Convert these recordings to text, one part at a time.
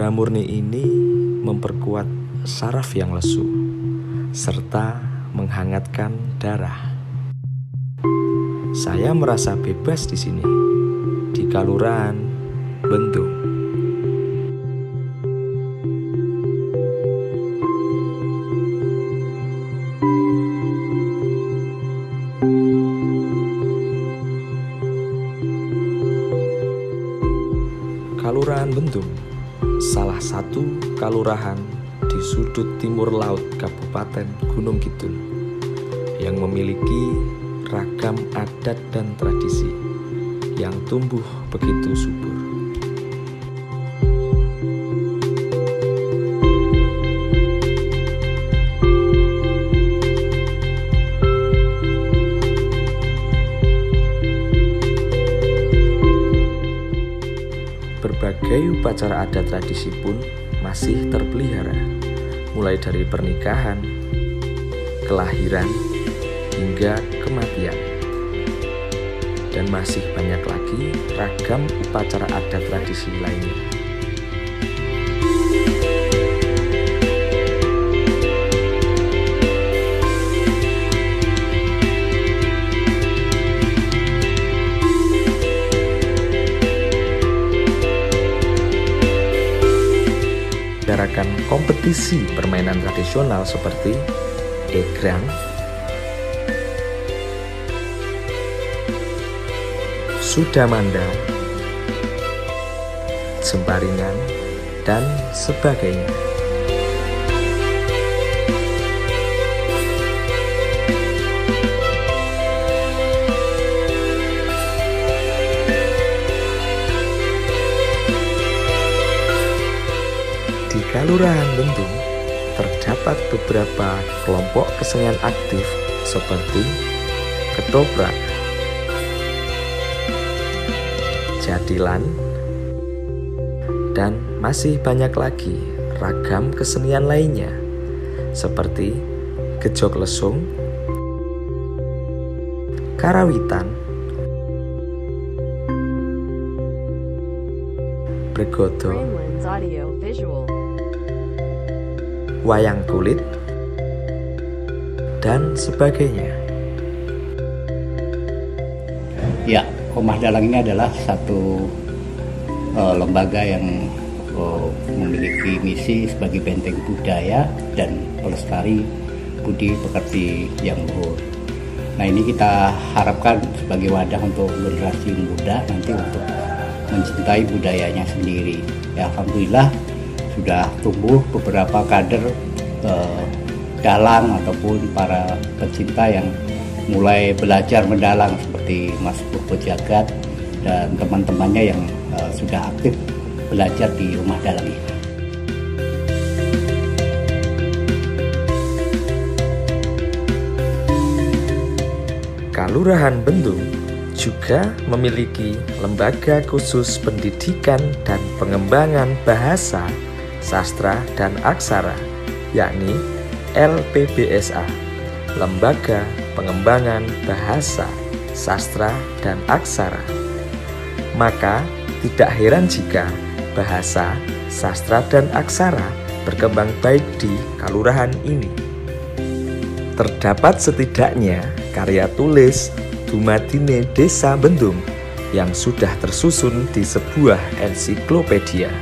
Darah murni ini memperkuat saraf yang lesu, serta menghangatkan darah. Saya merasa bebas di sini, di Kalurahan Bendung. Kalurahan Bendung, salah satu kalurahan di sudut timur laut Kabupaten Gunung Kidul yang memiliki ragam adat dan tradisi yang tumbuh begitu subur. Berbagai upacara adat tradisi pun masih terpelihara, mulai dari pernikahan, kelahiran, hingga kematian. Dan masih banyak lagi ragam upacara adat tradisi lainnya. Mengadakan kompetisi permainan tradisional seperti egrang, sudamanda, jemparingan, dan sebagainya. Di Kalurahan Bendung terdapat beberapa kelompok kesenian aktif seperti ketoprak, jadilan, dan masih banyak lagi ragam kesenian lainnya seperti gejok lesung, karawitan, bergodo, wayang kulit, dan sebagainya. Ya, Omah Dalang ini adalah satu lembaga yang memiliki misi sebagai benteng budaya dan pelestari budi pekerti yang luhur. Nah, ini kita harapkan sebagai wadah untuk generasi muda nanti untuk mencintai budayanya sendiri. Ya, alhamdulillah sudah tumbuh beberapa kader dalang ataupun para pecinta yang mulai belajar mendalang seperti Mas Purbo Jagat dan teman-temannya yang sudah aktif belajar di Rumah Dalang ini. Kalurahan Bendung juga memiliki lembaga khusus pendidikan dan pengembangan bahasa, sastra, dan aksara, yakni LPBSA, Lembaga Pengembangan Bahasa, Sastra, dan Aksara. Maka tidak heran jika bahasa, sastra, dan aksara berkembang baik di kalurahan ini. Terdapat setidaknya karya tulis Dumadine Desa Bendung yang sudah tersusun di sebuah ensiklopedia.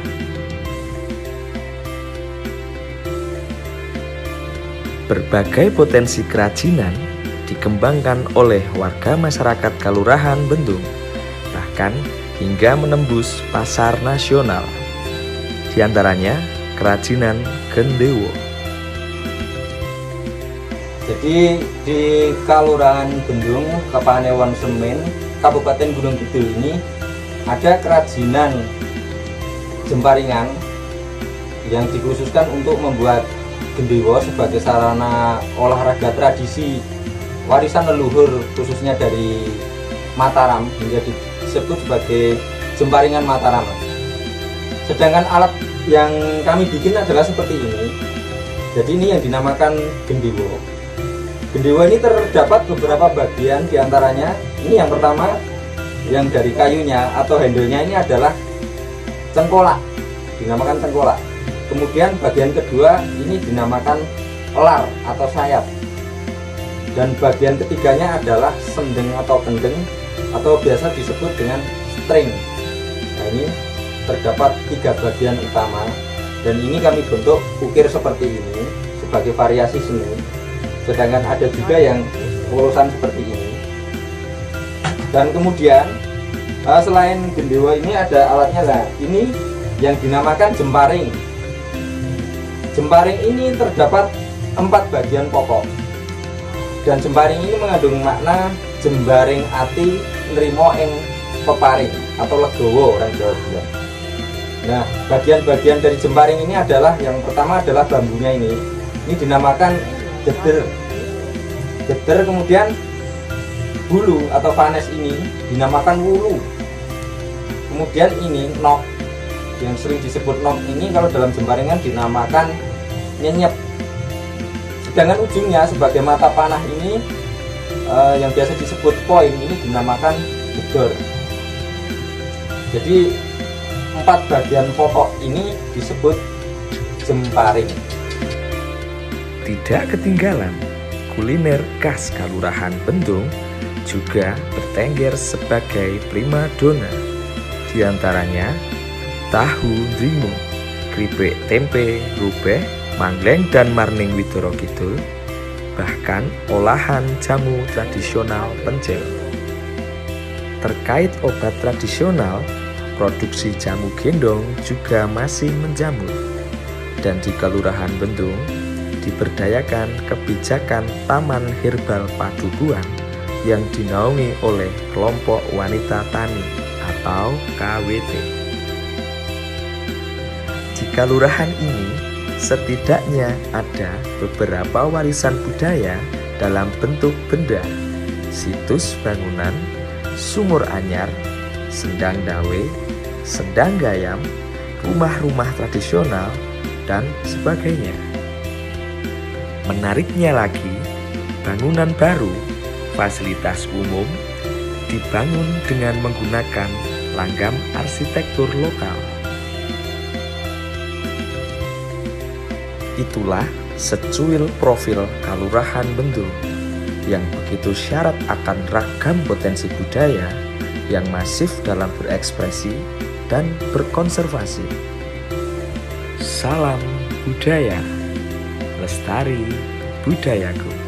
Berbagai potensi kerajinan dikembangkan oleh warga masyarakat Kalurahan Bendung, bahkan hingga menembus pasar nasional. Di antaranya kerajinan gendewo. Jadi di Kalurahan Bendung, Kapanewon Semen, Kabupaten Gunung Kidul ini ada kerajinan jemparingan yang dikhususkan untuk membuat gendewo sebagai sarana olahraga tradisi warisan leluhur khususnya dari Mataram hingga disebut sebagai jemparingan Mataram. Sedangkan alat yang kami bikin adalah seperti ini. Jadi ini yang dinamakan gendewo. Gendewo ini terdapat beberapa bagian, diantaranya ini yang pertama yang dari kayunya atau handle-nya ini adalah cengkolak. dinamakan cengkolak. Kemudian bagian kedua ini dinamakan elar atau sayap. Dan bagian ketiganya adalah sendeng atau kendeng atau biasa disebut dengan string. Nah, ini terdapat 3 bagian utama, dan ini kami bentuk ukir seperti ini sebagai variasi seni. Sedangkan ada juga yang polosan seperti ini. Dan kemudian selain gendewa ini ada alatnya lah. Ini yang dinamakan jemparing. Jemparing ini terdapat 4 bagian pokok. Dan jemparing ini mengandung makna jembaring ati nrimo ing peparing atau legowo orang Jawa bilang. Nah, bagian-bagian dari jemparing ini adalah, yang pertama adalah bambunya ini. Ini dinamakan jeder. Jeder, kemudian bulu atau vanes ini dinamakan wulu. Kemudian ini nok, yang sering disebut nok ini kalau dalam jemparingan dinamakan nyenyep. Sedangkan ujungnya sebagai mata panah ini yang biasa disebut poin ini dinamakan gedor. Jadi 4 bagian pokok ini disebut jemparing. Tidak ketinggalan, kuliner khas Kalurahan Bendung juga bertengger sebagai primadona. Di antaranya tahu ndrimo, kripik tempe, rubeh, mangleng dan marning Widoro Kidul, bahkan olahan jamu tradisional pencil. Terkait obat tradisional, produksi jamu gendong juga masih menjamur, dan di Kalurahan Bendung diberdayakan kebijakan Taman Herbal Padukuhan yang dinaungi oleh kelompok wanita tani atau KWT. Di Kalurahan ini setidaknya ada beberapa warisan budaya dalam bentuk benda, situs bangunan, sumur anyar, sendang dawe, sendang gayam, rumah-rumah tradisional, dan sebagainya. Menariknya lagi, bangunan baru, fasilitas umum, dibangun dengan menggunakan langgam arsitektur lokal. Itulah secuil profil Kalurahan Bendung yang begitu syarat akan ragam potensi budaya yang masif dalam berekspresi dan berkonservasi. Salam budaya, lestari budayaku.